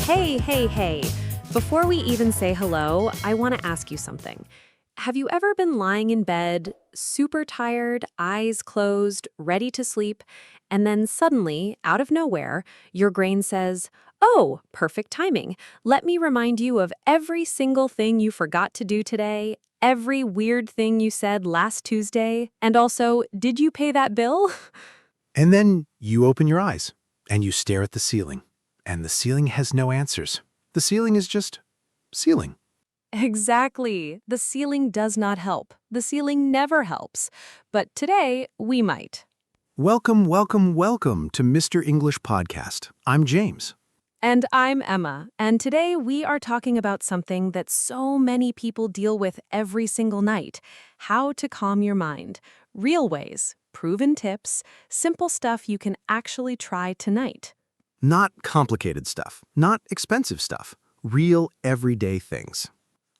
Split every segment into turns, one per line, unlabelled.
Hey. Before we even say hello, I want to ask you something. Have you ever been lying in bed, super tired, eyes closed, ready to sleep, and then suddenly, out of nowhere, your brain says, "Oh, perfect timing. Let me remind you of every single thing you forgot to do today, every weird thing you said last Tuesday, and also, did you pay that bill?"
And then you open your eyes and you stare at the ceiling. And the ceiling has no answers. The ceiling is just ceiling.
Exactly. The ceiling does not help. The ceiling never helps. But today, we might.
Welcome to Mr. English Podcast. I'm James.
And I'm Emma, and today we are talking about something that so many people deal with every single night: how to calm your mind. Real ways, proven tips, simple stuff you can actually try tonight.
Not complicated stuff, not expensive stuff, real everyday things.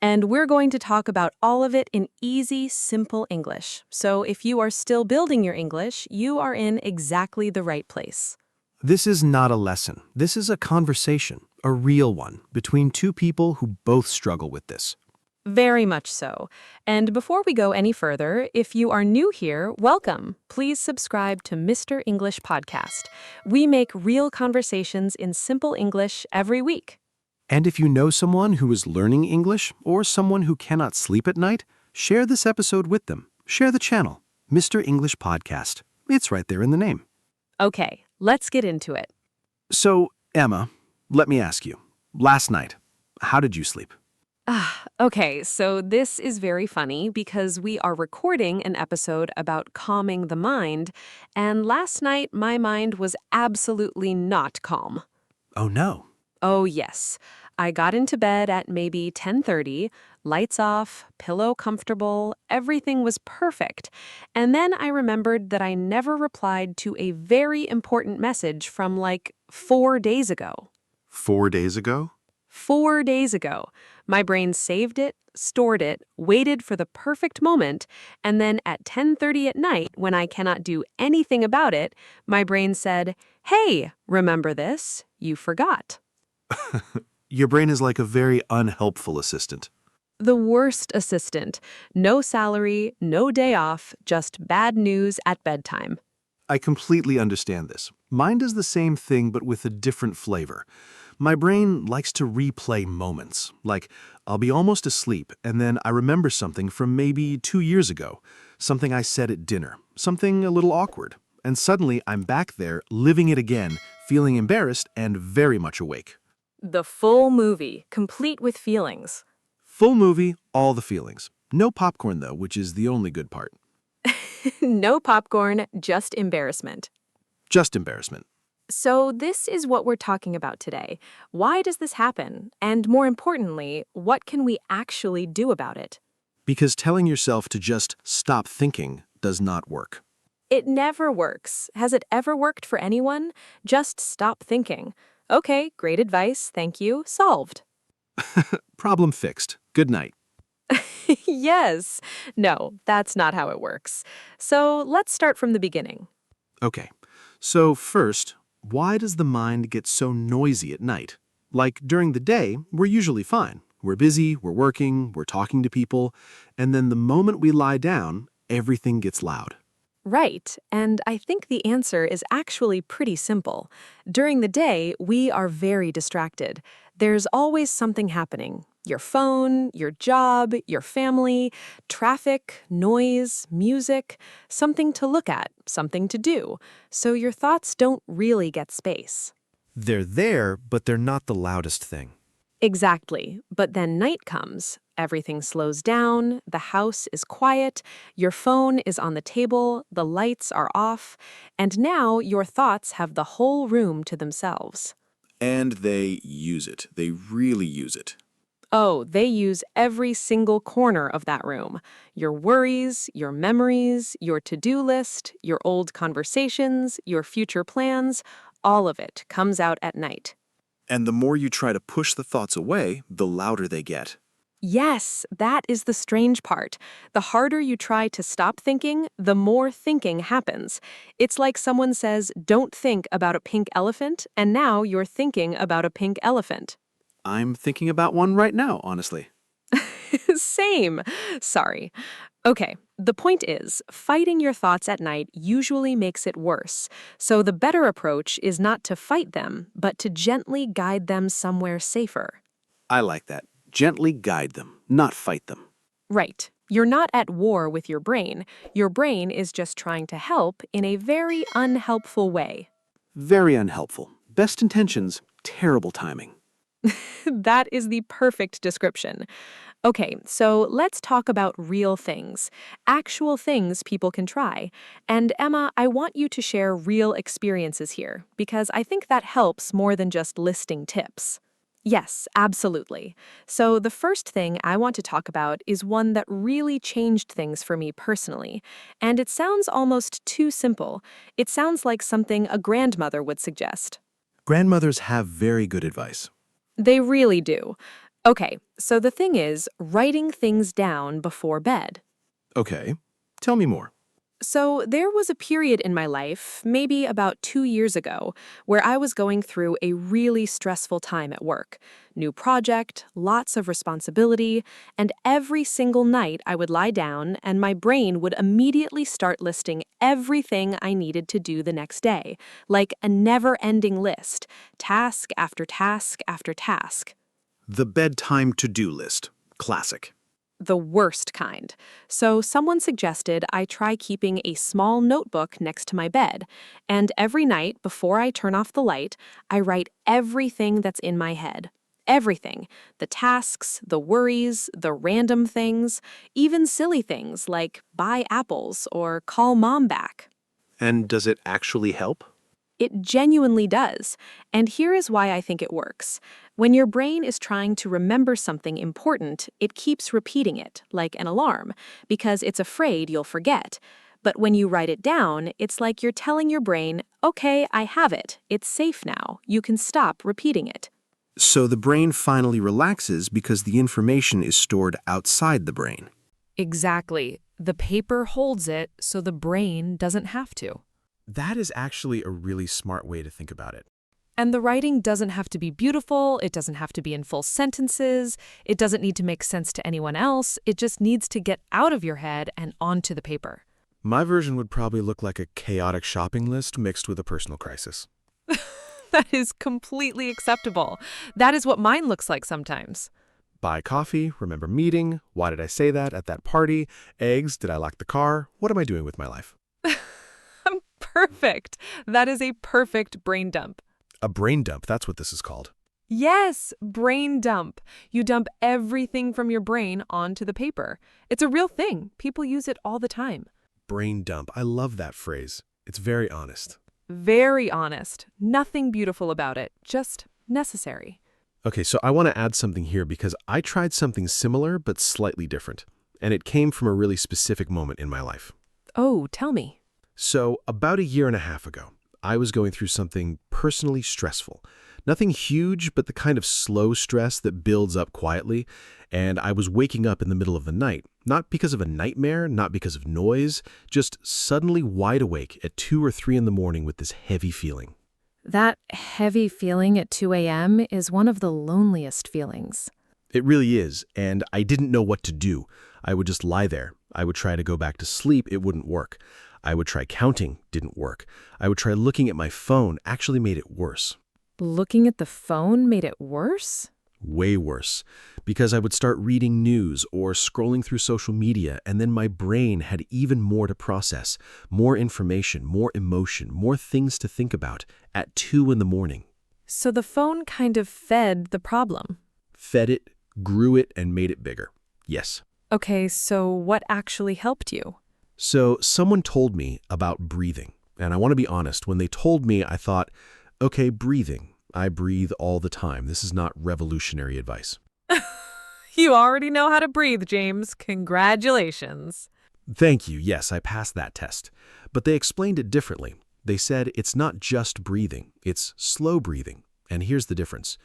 And we're going to talk about all of it in easy, simple English. So if you are still building your English, you are in exactly the right place.
This is not a lesson. This is a conversation, a real one, between two people who both struggle with this.
Very much so. And before we go any further, if you are new here, welcome. Please subscribe to Mr. English Podcast. We make real conversations in simple English every week.
And if you know someone who is learning English or someone who cannot sleep at night, share this episode with them. Share the channel, Mr. English Podcast. It's right there in the name.
Okay, let's get into it.
So, Emma, let me ask you, last night, how did you sleep?
Okay, so this is very funny because we are recording an episode about calming the mind, and last night my mind was absolutely not calm.
Oh no.
Oh, yes. I got into bed at maybe 10:30, lights off, pillow comfortable, everything was perfect. And then I remembered that I never replied to a very important message from like 4 days ago.
4 days ago?
4 days ago. My brain saved it, stored it, waited for the perfect moment, and then at 10:30 at night, when I cannot do anything about it, my brain said, "Hey, remember this? You forgot."
Your brain is like a very unhelpful assistant.
The worst assistant. No salary, no day off, just bad news at bedtime.
I completely understand this. Mine does the same thing but with a different flavor. My brain likes to replay moments. Like, I'll be almost asleep and then I remember something from maybe 2 years ago. Something I said at dinner. Something a little awkward. And suddenly I'm back there, living it again, feeling embarrassed and very much awake.
The full movie, complete with feelings.
Full movie, all the feelings. No popcorn though, which is the only good part.
No popcorn, just embarrassment.
Just embarrassment.
So this is what we're talking about today. Why does this happen? And more importantly, what can we actually do about it?
Because telling yourself to just stop thinking does not work.
It never works. Has it ever worked for anyone? Just stop thinking. Okay, great advice, thank you, solved.
Problem fixed. Good night.
Yes. No, that's not how it works. So let's start from the beginning.
Okay, so first, why does the mind get so noisy at night? Like during the day, we're usually fine. We're busy, we're working, we're talking to people, and then the moment we lie down, everything gets loud.
Right, and I think the answer is actually pretty simple. During the day, we are very distracted. There's always something happening. Your phone, your job, your family, traffic, noise, music, something to look at, something to do. So your thoughts don't really get space.
They're there, but they're not the loudest thing.
Exactly. But then night comes. Everything slows down, the house is quiet, your phone is on the table, the lights are off, and now your thoughts have the whole room to themselves.
And they use it. They really use it.
Oh, they use every single corner of that room. Your worries, your memories, your to-do list, your old conversations, your future plans, all of it comes out at night.
And the more you try to push the thoughts away, the louder they get.
Yes, that is the strange part. The harder you try to stop thinking, the more thinking happens. It's like someone says, don't think about a pink elephant, and now you're thinking about a pink elephant.
I'm thinking about one right now, honestly.
Same. Sorry. Okay, the point is, fighting your thoughts at night usually makes it worse. So the better approach is not to fight them, but to gently guide them somewhere safer.
I like that. Gently guide them, not fight them.
Right. You're not at war with your brain. Your brain is just trying to help in a very unhelpful way.
Very unhelpful. Best intentions, terrible timing.
That is the perfect description. Okay, so let's talk about real things, actual things people can try. And Emma, I want you to share real experiences here, because I think that helps more than just listing tips. Yes, absolutely. So the first thing I want to talk about is one that really changed things for me personally. And it sounds almost too simple. It sounds like something a grandmother would suggest.
Grandmothers have very good advice.
They really do. Okay, so the thing is, writing things down before bed.
Okay, tell me more.
So, there was a period in my life, maybe about 2 years ago, where I was going through a really stressful time at work. New project, lots of responsibility, and every single night I would lie down and my brain would immediately start listing everything I needed to do the next day, like a never ending list, task after task after task.
The bedtime to-do list. Classic.
The worst kind. So someone suggested I try keeping a small notebook next to my bed, and every night before I turn off the light, I write everything that's in my head. Everything. The tasks, the worries, the random things, even silly things like buy apples or call mom back.
And does it actually help?
It genuinely does. And here is why I think it works. When your brain is trying to remember something important, it keeps repeating it, like an alarm, because it's afraid you'll forget. But when you write it down, it's like you're telling your brain, okay, I have it. It's safe now. You can stop repeating it.
So the brain finally relaxes because the information is stored outside the brain.
Exactly. The paper holds it, so the brain doesn't have to.
That is actually a really smart way to think about it.
And the writing doesn't have to be beautiful, it doesn't have to be in full sentences, it doesn't need to make sense to anyone else, it just needs to get out of your head and onto the paper.
My version would probably look like a chaotic shopping list mixed with a personal crisis.
That is completely acceptable. That is what mine looks like sometimes.
Buy coffee, remember meeting, why did I say that at that party, eggs, did I lock the car, what am I doing with my life?
Perfect. That is a perfect brain dump.
A brain dump, that's what this is called.
Yes, brain dump. You dump everything from your brain onto the paper. It's a real thing. People use it all the time.
Brain dump, I love that phrase. It's very honest.
Very honest. Nothing beautiful about it. Just necessary.
Okay, so I want to add something here because I tried something similar but slightly different, and it came from a really specific moment in my life.
Oh, tell me.
So, about a year and a half ago, I was going through something personally stressful. Nothing huge, but the kind of slow stress that builds up quietly, and I was waking up in the middle of the night, not because of a nightmare, not because of noise, just suddenly wide awake at 2 or 3 in the morning with this heavy feeling.
That heavy feeling at 2 a.m. is one of the loneliest feelings.
It really is, and I didn't know what to do. I would just lie there. I would try to go back to sleep, it wouldn't work. I would try counting, didn't work. I would try looking at my phone, actually made it worse.
Looking at the phone made it worse?
Way worse. Because I would start reading news or scrolling through social media, and then my brain had even more to process, more information, more emotion, more things to think about at 2 in the morning.
So the phone kind of fed the problem.
Fed it, grew it, and made it bigger. Yes.
Okay, so what actually helped you?
So someone told me about breathing. And I want to be honest, when they told me, I thought, okay, breathing. I breathe all the time. This is not revolutionary advice.
You already know how to breathe, James. Congratulations.
Thank you. Yes, I passed that test. But they explained it differently. They said it's not just breathing, it's slow breathing. And here's the difference.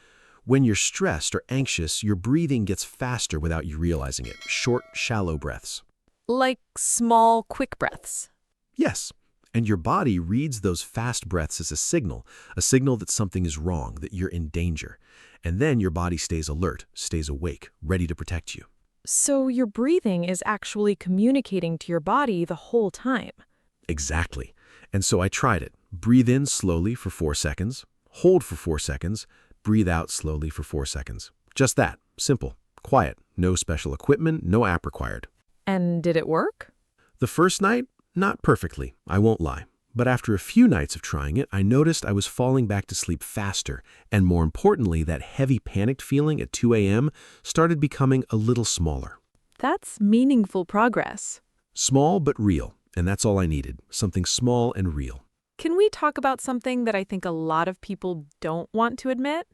When you're stressed or anxious, your breathing gets faster without you realizing it. Short, shallow breaths.
Like small, quick breaths.
Yes. And your body reads those fast breaths as a signal that something is wrong, that you're in danger. And then your body stays alert, stays awake, ready to protect you.
So your breathing is actually communicating to your body the whole time.
Exactly. And so I tried it. Breathe in slowly for 4 seconds, hold for 4 seconds, breathe out slowly for 4 seconds. Just that. Simple. Quiet. No special equipment, no app required.
And did it work?
The first night, not perfectly, I won't lie. But after a few nights of trying it, I noticed I was falling back to sleep faster, and more importantly, that heavy panicked feeling at 2 a.m. started becoming a little smaller.
That's meaningful progress.
Small but real, and that's all I needed, something small and real.
Can we talk about something that I think a lot of people don't want to admit?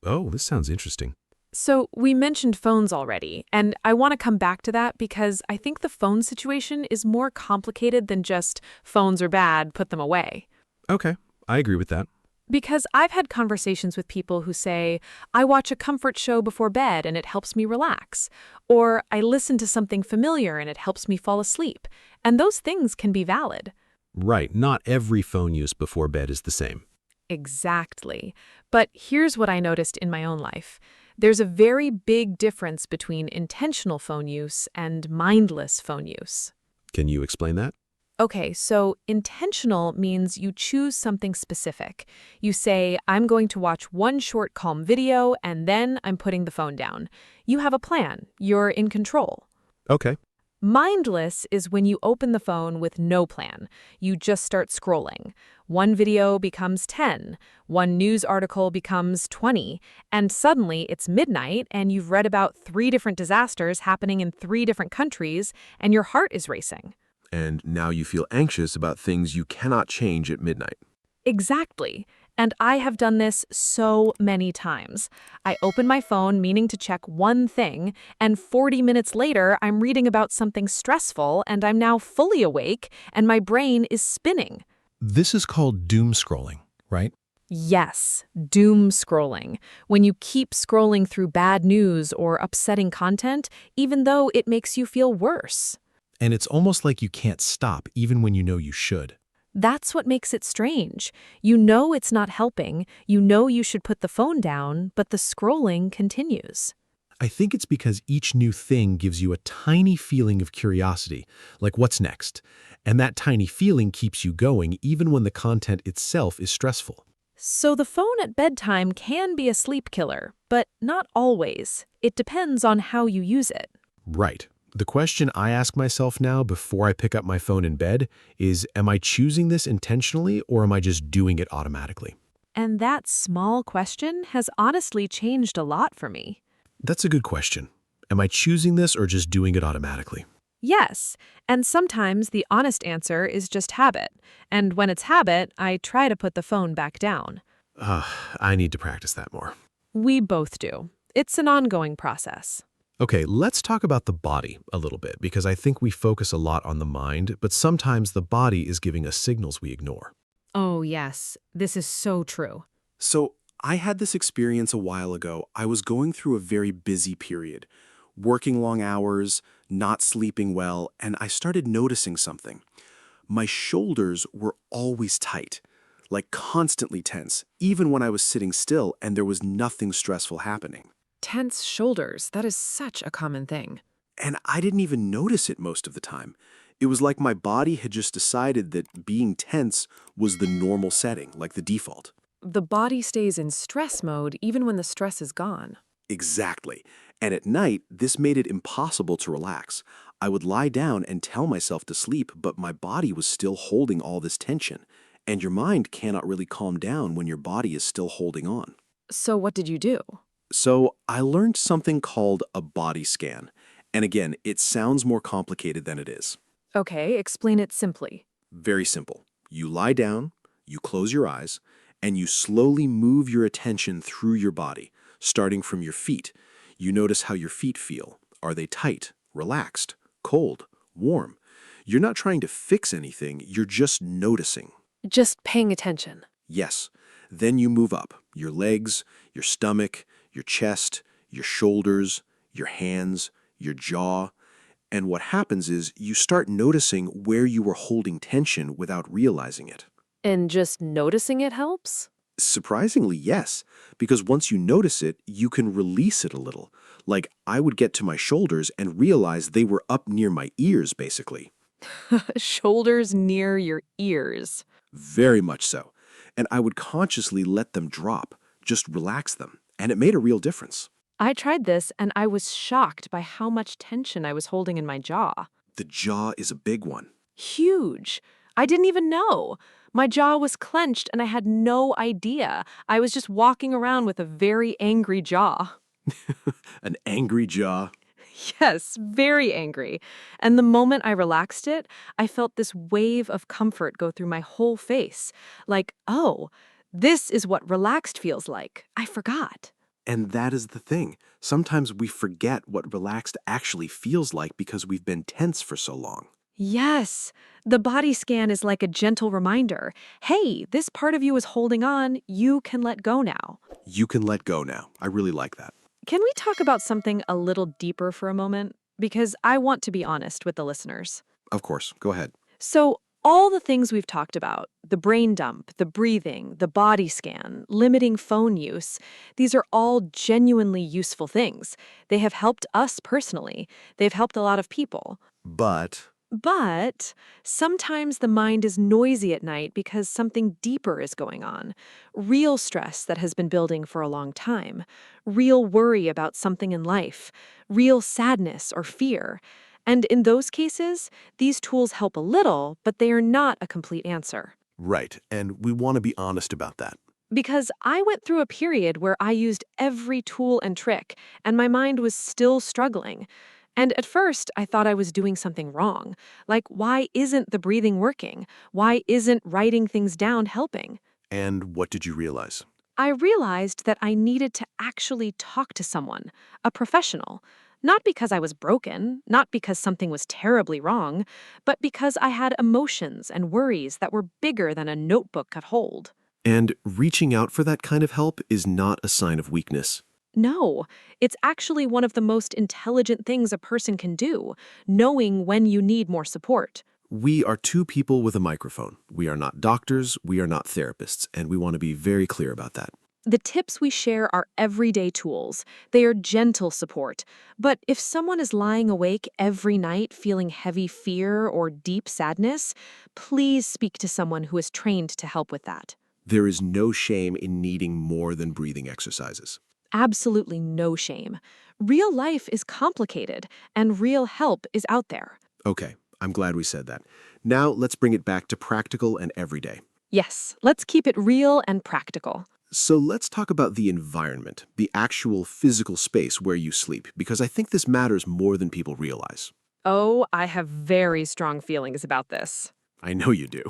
Oh, this sounds interesting.
So we mentioned phones already, and I want to come back to that because I think the phone situation is more complicated than just phones are bad, put them away.
Okay, I agree with that.
Because I've had conversations with people who say, I watch a comfort show before bed and it helps me relax, or I listen to something familiar and it helps me fall asleep, and those things can be valid.
Right, not every phone use before bed is the same.
Exactly. But here's what I noticed in my own life. There's a very big difference between intentional phone use and mindless phone use.
Can you explain that?
Okay, so intentional means you choose something specific. You say, I'm going to watch one short calm video and then I'm putting the phone down. You have a plan. You're in control.
Okay.
Mindless is when you open the phone with no plan. You just start scrolling. One video becomes 10, one news article becomes 20, and suddenly it's midnight and you've read about 3 different disasters happening in 3 different countries and your heart is racing.
And now you feel anxious about things you cannot change at midnight.
Exactly. And I have done this so many times. I open my phone meaning to check one thing, and 40 minutes later, I'm reading about something stressful, and I'm now fully awake, and my brain is spinning.
This is called doom scrolling, right?
Yes, doom scrolling. When you keep scrolling through bad news or upsetting content, even though it makes you feel worse.
And it's almost like you can't stop even when you know you should.
That's what makes it strange. You know it's not helping, you know you should put the phone down, but the scrolling continues.
I think it's because each new thing gives you a tiny feeling of curiosity, like what's next? And that tiny feeling keeps you going even when the content itself is stressful.
So the phone at bedtime can be a sleep killer, but not always. It depends on how you use it.
Right. The question I ask myself now before I pick up my phone in bed is, am I choosing this intentionally or am I just doing it automatically?
And that small question has honestly changed a lot for me.
That's a good question. Am I choosing this or just doing it automatically?
Yes, and sometimes the honest answer is just habit. And when it's habit, I try to put the phone back down.
I need to practice that more.
We both do. It's an ongoing process.
Okay, let's talk about the body a little bit because I think we focus a lot on the mind, but sometimes the body is giving us signals we ignore.
Oh, yes. This is so true.
So I had this experience a while ago. I was going through a very busy period, working long hours, not sleeping well, and I started noticing something. My shoulders were always tight, like constantly tense, even when I was sitting still and there was nothing stressful happening.
Tense shoulders. That is such a common thing.
And I didn't even notice it most of the time. It was like my body had just decided that being tense was the normal setting, like the default.
The body stays in stress mode even when the stress is gone.
Exactly. And at night, this made it impossible to relax. I would lie down and tell myself to sleep, but my body was still holding all this tension. And your mind cannot really calm down when your body is still holding on.
So what did you do?
So I learned something called a body scan. And again, it sounds more complicated than it is.
Okay, explain it simply.
Very simple. You lie down, you close your eyes, and you slowly move your attention through your body, starting from your feet. You notice how your feet feel. Are they tight, relaxed, cold, warm? You're not trying to fix anything, you're just noticing.
Just paying attention.
Yes. Then you move up, your legs, your stomach, your chest, your shoulders, your hands, your jaw. And what happens is you start noticing where you were holding tension without realizing it.
And just noticing it helps?
Surprisingly, yes, because once you notice it, you can release it a little. Like I would get to my shoulders and realize they were up near my ears, basically.
Shoulders near your ears.
Very much so. And I would consciously let them drop, just relax them. And it made a real difference.
I tried this and I was shocked by how much tension I was holding in my jaw.
The jaw is a big one.
Huge. I didn't even know. My jaw was clenched and I had no idea. I was just walking around with a very angry jaw.
An angry jaw.
Yes, very angry. And the moment I relaxed it, I felt this wave of comfort go through my whole face. Like, oh, this is what relaxed feels like. I forgot.
And that is the thing. Sometimes we forget what relaxed actually feels like because we've been tense for so long.
Yes, the body scan is like a gentle reminder. Hey, this part of you is holding on. You can let go now.
You can let go now. I really like that.
Can we talk about something a little deeper for a moment? Because I want to be honest with the listeners.
Of course, go ahead.
So, all the things we've talked about, the brain dump, the breathing, the body scan, limiting phone use, these are all genuinely useful things. They have helped us personally. They've helped a lot of people.
But
But sometimes the mind is noisy at night because something deeper is going on. Real stress that has been building for a long time. Real worry about something in life. Real sadness or fear. And in those cases, these tools help a little, but they are not a complete answer.
right, and we want to be honest about that.
Because I went through a period where I used every tool and trick, and my mind was still struggling. And at first, I thought I was doing something wrong. Like, why isn't the breathing working? Why isn't writing things down helping?
And what did you realize?
I realized that I needed to actually talk to someone, a professional. Not because I was broken, not because something was terribly wrong, but because I had emotions and worries that were bigger than a notebook could hold.
And reaching out for that kind of help is not a sign of weakness.
No, it's actually one of the most intelligent things a person can do, knowing when you need more support.
We are two people with a microphone. We are not doctors, we are not therapists, and we want to be very clear about that.
The tips we share are everyday tools. They are gentle support. But if someone is lying awake every night feeling heavy fear or deep sadness, please speak to someone who is trained to help with that.
There is no shame in needing more than breathing exercises.
Absolutely no shame. Real life is complicated, and real help is out there.
Okay, I'm glad we said that. Now let's bring it back to practical and everyday.
Yes, let's keep it real and practical.
So let's talk about the environment, the actual physical space where you sleep, because I think this matters more than people realize.
Oh, I have very strong feelings about this.
I know you do.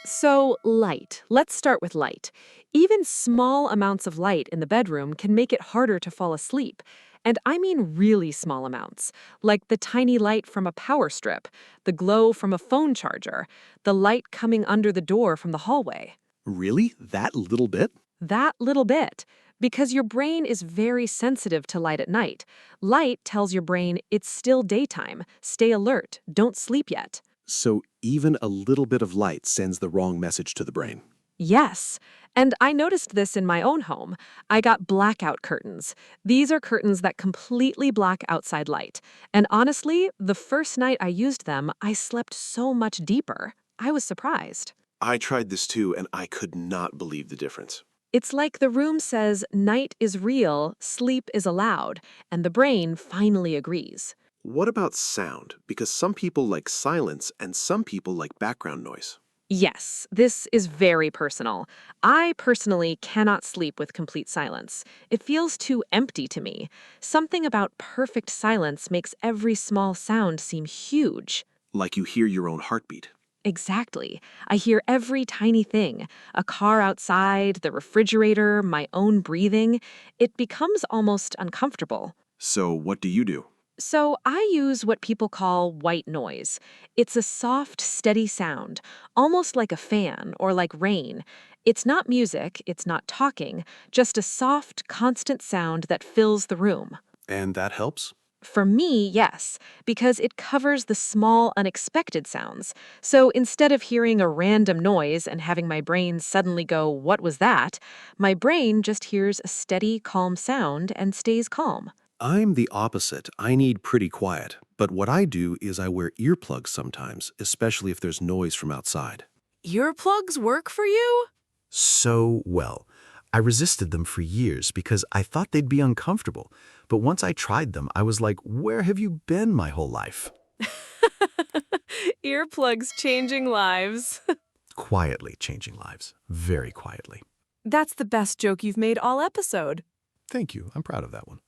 So, light. Let's start with light. Even small amounts of light in the bedroom can make it harder to fall asleep. And I mean really small amounts, like the tiny light from a power strip, the glow from a phone charger, the light coming under the door from the hallway.
Really? That little bit?
That little bit. Because your brain is very sensitive to light at night. Light tells your brain it's still daytime, stay alert, don't sleep yet.
So even a little bit of light sends the wrong message to the brain.
Yes, and I noticed this in my own home. I got blackout curtains. These are curtains that completely block outside light. And honestly, the first night I used them, I slept so much deeper. I was surprised.
I tried this too, and I could not believe the difference.
It's like the room says night is real, sleep is allowed, and the brain finally agrees.
What about sound? Because some people like silence and some people like background noise.
Yes, this is very personal. I personally cannot sleep with complete silence. It feels too empty to me. Something about perfect silence makes every small sound seem huge.
Like you hear your own heartbeat.
Exactly. I hear every tiny thing. A car outside, the refrigerator, my own breathing. It becomes almost uncomfortable.
So what do you do?
So I use what people call white noise. It's a soft, steady sound, almost like a fan or like rain, It's not music, it's not talking, just a soft, constant sound that fills the room.
And that helps?
For me, yes, because it covers the small, unexpected sounds. So instead of hearing a random noise and having my brain suddenly go, "What was that?" my brain just hears a steady, calm sound and stays calm.
I'm the opposite. I need pretty quiet. But what I do is I wear earplugs sometimes, especially if there's noise from outside.
Earplugs work for you?
So well. I resisted them for years because I thought they'd be uncomfortable. But once I tried them, I was like, where have you been my whole life?
Earplugs changing lives.
Quietly changing lives. Very quietly.
That's the best joke you've made all episode.
Thank you. I'm proud of that one.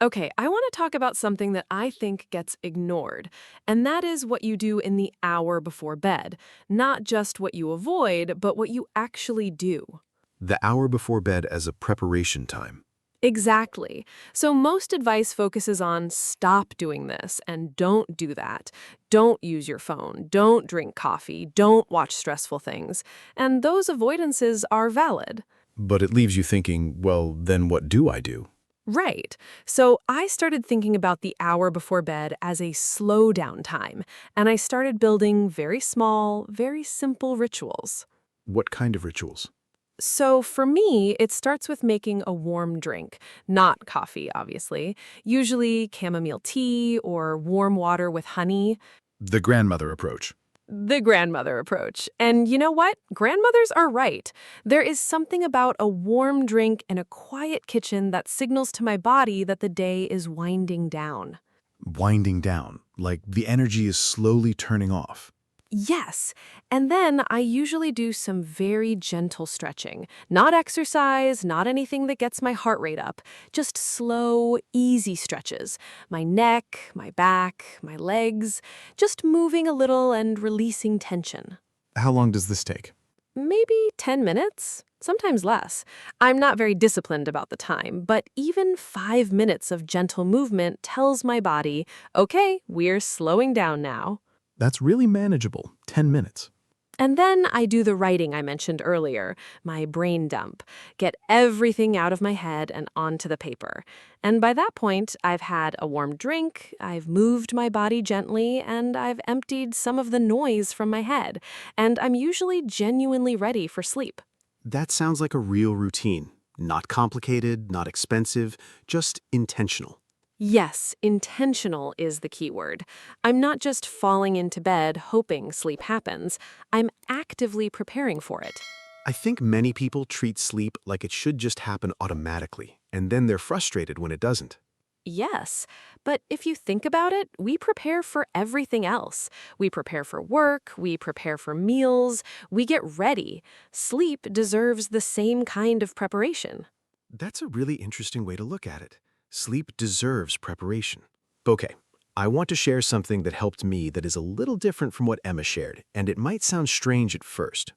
Okay, I want to talk about something that I think gets ignored, and that is what you do in the hour before bed. Not just what you avoid, but what you actually do.
The hour before bed as a preparation time.
Exactly. So most advice focuses on stop doing this and don't do that. Don't use your phone. Don't drink coffee. Don't watch stressful things. And those avoidances are valid.
But it leaves you thinking, well, then what do I do?
Right. So I started thinking about the hour before bed as a slow down time, and I started building very small, very simple rituals.
What kind of rituals?
So for me, it starts with making a warm drink, not coffee, obviously, usually chamomile tea or warm water with honey.
The grandmother approach.
The grandmother approach. And you know what? Grandmothers are right. There is something about a warm drink in a quiet kitchen that signals to my body that the day is winding down.
Winding down, like the energy is slowly turning off.
Yes. And then I usually do some very gentle stretching. Not exercise, not anything that gets my heart rate up. Just slow, easy stretches. My neck, my back, my legs. Just moving a little and releasing tension.
How long does this take?
Maybe 10 minutes, sometimes less. I'm not very disciplined about the time, but even 5 minutes of gentle movement tells my body, okay, we're slowing down now.
That's really manageable. 10 minutes.
And then I do the writing I mentioned earlier, my brain dump, get everything out of my head and onto the paper. And by that point, I've had a warm drink, I've moved my body gently, and I've emptied some of the noise from my head. And I'm usually genuinely ready for sleep.
That sounds like a real routine. Not complicated, not expensive, just intentional.
Yes, intentional is the key word. I'm not just falling into bed hoping sleep happens. I'm actively preparing for it.
I think many people treat sleep like it should just happen automatically, and then they're frustrated when it doesn't.
Yes, but if you think about it, we prepare for everything else. We prepare for work, we prepare for meals, we get ready. Sleep deserves the same kind of preparation.
That's a really interesting way to look at it. Sleep deserves preparation. Okay, I want to share something that helped me that is a little different from what Emma shared, and it might sound strange at first.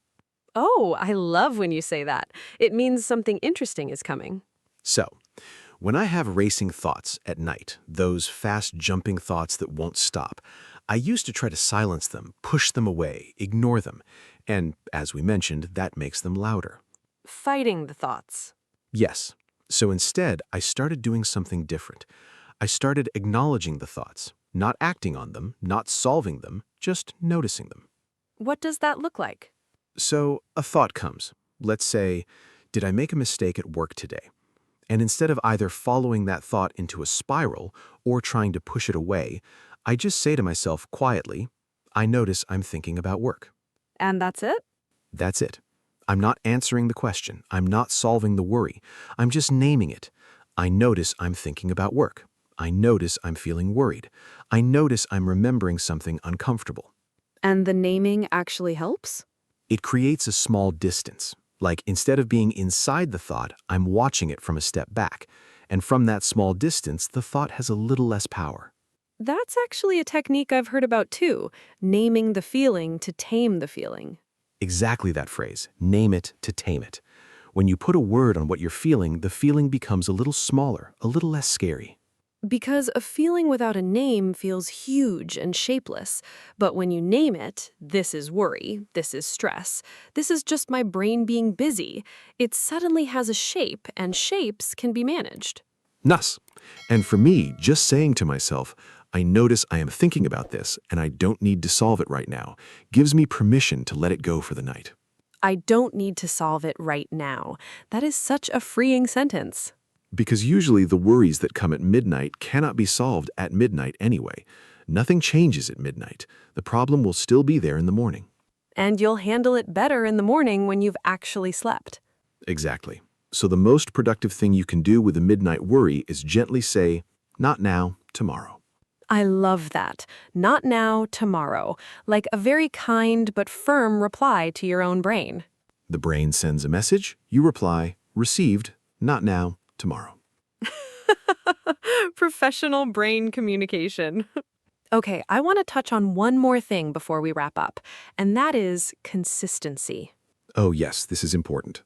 Oh, I love when you say that. It means something interesting is coming.
So, when I have racing thoughts at night, those fast-jumping thoughts that won't stop, I used to try to silence them, push them away, ignore them, and, as we mentioned, that makes them louder.
Fighting the thoughts.
Yes. So instead, I started doing something different. I started acknowledging the thoughts, not acting on them, not solving them, just noticing them.
What does that look like?
So a thought comes. Let's say, did I make a mistake at work today? And instead of either following that thought into a spiral or trying to push it away, I just say to myself quietly, I notice I'm thinking about work.
And that's it?
That's it. I'm not answering the question. I'm not solving the worry. I'm just naming it. I notice I'm thinking about work. I notice I'm feeling worried. I notice I'm remembering something uncomfortable.
And the naming actually helps?
It creates a small distance. Like instead of being inside the thought, I'm watching it from a step back. And from that small distance, the thought has a little less power.
That's actually a technique I've heard about too, naming the feeling to tame the feeling.
Exactly that phrase, name it to tame it. When you put a word on what you're feeling, the feeling becomes a little smaller, a little less scary.
Because a feeling without a name feels huge and shapeless. But when you name it, this is worry, this is stress, this is just my brain being busy, it suddenly has a shape, and shapes can be managed.
Nas. And for me, just saying to myself, I notice I am thinking about this and I don't need to solve it right now, gives me permission to let it go for the night.
I don't need to solve it right now. That is such a freeing sentence.
Because usually the worries that come at midnight cannot be solved at midnight anyway. Nothing changes at midnight. The problem will still be there in the morning.
And you'll handle it better in the morning when you've actually slept.
Exactly. So the most productive thing you can do with a midnight worry is gently say, not now, tomorrow.
I love that. Not now, tomorrow. Like a very kind but firm reply to your own brain.
The brain sends a message, you reply, received, not now, tomorrow.
Professional brain communication. Okay, I want to touch on one more thing before we wrap up, and that is consistency.
Oh yes, this is important.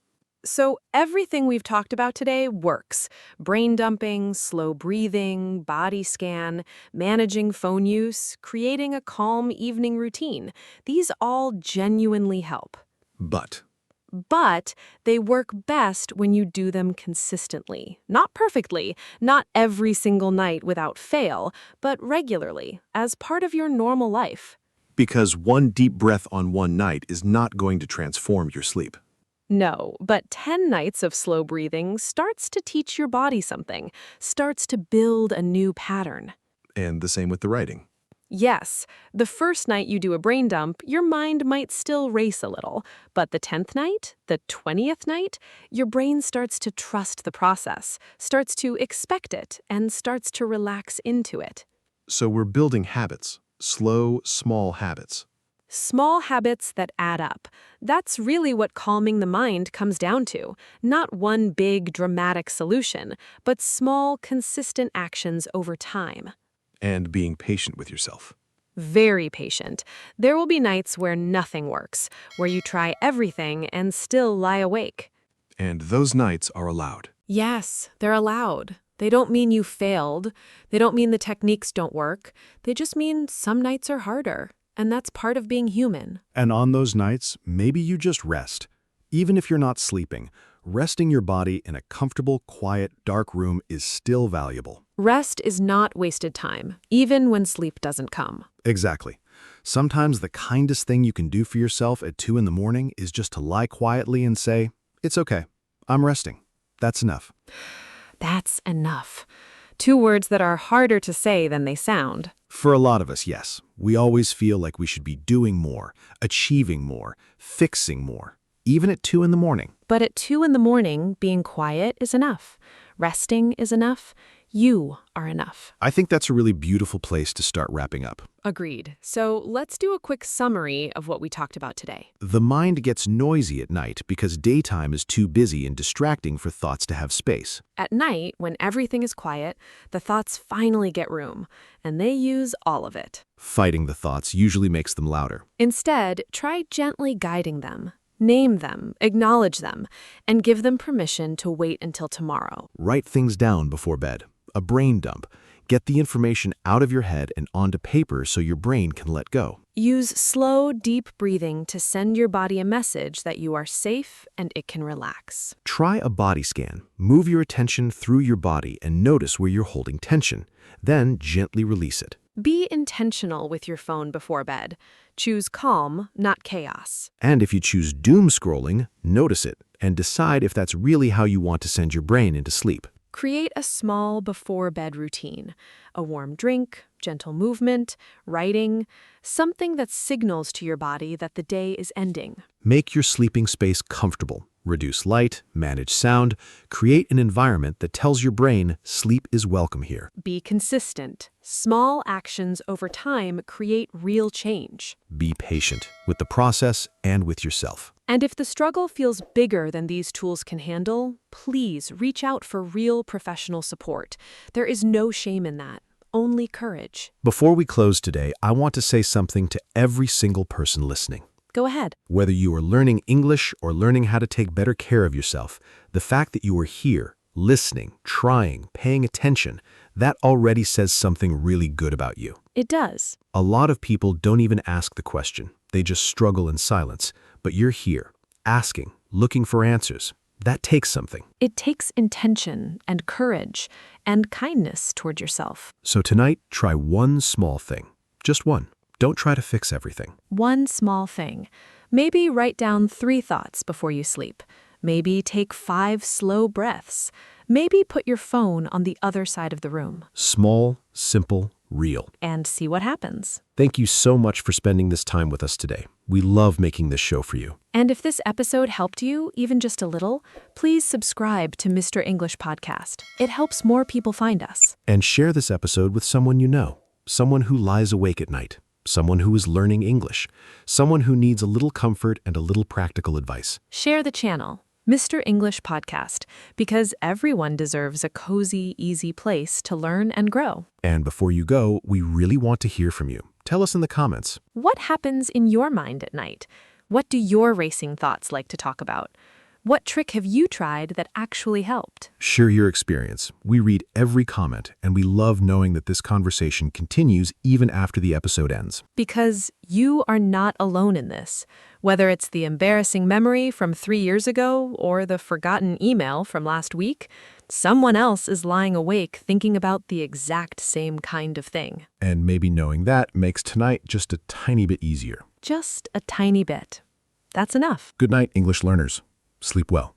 So everything we've talked about today works. Brain dumping, slow breathing, body scan, managing phone use, creating a calm evening routine. These all genuinely help. But they work best when you do them consistently. Not perfectly, not every single night without fail, but regularly, as part of your normal life.
Because one deep breath on one night is not going to transform your sleep.
No, but 10 nights of slow breathing starts to teach your body something, starts to build a new pattern.
And the same with the writing.
Yes, the first night you do a brain dump, your mind might still race a little. But the 10th night, the 20th night, your brain starts to trust the process, starts to expect it, and starts to relax into it.
So we're building habits, slow, small habits.
Small habits that add up. That's really what calming the mind comes down to. Not one big, dramatic solution, but small, consistent actions over time.
And being patient with yourself.
Very patient. There will be nights where nothing works, where you try everything and still lie awake.
And those nights are allowed.
Yes, they're allowed. They don't mean you failed. They don't mean the techniques don't work. They just mean some nights are harder. And that's part of being human.
And on those nights, maybe you just rest. Even if you're not sleeping, resting your body in a comfortable, quiet, dark room is still valuable.
Rest is not wasted time, even when sleep doesn't come.
Exactly. Sometimes the kindest thing you can do for yourself at 2 in the morning is just to lie quietly and say, it's okay, I'm resting. That's enough.
That's enough. 2 words that are harder to say than they sound.
For a lot of us, yes. We always feel like we should be doing more, achieving more, fixing more, even at 2 in the morning.
But at 2 in the morning, being quiet is enough. Resting is enough. You are enough.
I think that's a really beautiful place to start wrapping up.
Agreed. So let's do a quick summary of what we talked about today.
The mind gets noisy at night because daytime is too busy and distracting for thoughts to have space.
At night, when everything is quiet, the thoughts finally get room, and they use all of it.
Fighting the thoughts usually makes them louder.
Instead, try gently guiding them. Name them, acknowledge them, and give them permission to wait until tomorrow.
Write things down before bed. A brain dump. Get the information out of your head and onto paper so your brain can let go.
Use slow, deep breathing to send your body a message that you are safe and it can relax.
Try a body scan. Move your attention through your body and notice where you're holding tension. Then gently release it.
Be intentional with your phone before bed. Choose calm, not chaos.
And if you choose doom scrolling, notice it and decide if that's really how you want to send your brain into sleep.
Create a small before-bed routine. A warm drink, gentle movement, writing, something that signals to your body that the day is ending.
Make your sleeping space comfortable. Reduce light, manage sound, create an environment that tells your brain sleep is welcome here.
Be consistent. Small actions over time create real change.
Be patient with the process and with yourself.
And if the struggle feels bigger than these tools can handle, please reach out for real professional support. There is no shame in that, only courage.
Before we close today, I want to say something to every single person listening.
Go ahead.
Whether you are learning English or learning how to take better care of yourself, the fact that you are here, listening, trying, paying attention,
That already says something really good about you.
It does.
A lot of people don't even ask the question. They just struggle in silence. But you're here, asking, looking for answers. That takes something.
It takes intention and courage and kindness toward yourself.
So tonight, try one small thing. Just one. Don't try to fix everything.
One small thing. Maybe write down 3 thoughts before you sleep. Maybe take 5 slow breaths. Maybe put your phone on the other side of the room.
Small, simple, real.
And see what happens.
Thank you so much for spending this time with us today. We love making this show for you.
And if this episode helped you, even just a little, please subscribe to Mr. English Podcast. It helps more people find us.
And share this episode with someone you know, someone who lies awake at night, someone who is learning English, someone who needs a little comfort and a little practical advice.
Share the channel, Mr. English Podcast, because everyone deserves a cozy, easy place to learn and grow.
And before you go, we really want to hear from you. Tell us in the comments.
What happens in your mind at night? What do your racing thoughts like to talk about? What trick have you tried that actually helped?
Share your experience. We read every comment, and we love knowing that this conversation continues even after the episode ends.
Because you are not alone in this. Whether it's the embarrassing memory from 3 years ago or the forgotten email from last week, someone else is lying awake thinking about the exact same kind of thing.
And maybe knowing that makes tonight just a tiny bit easier.
Just a tiny bit. That's enough.
Good night, English learners. Sleep well.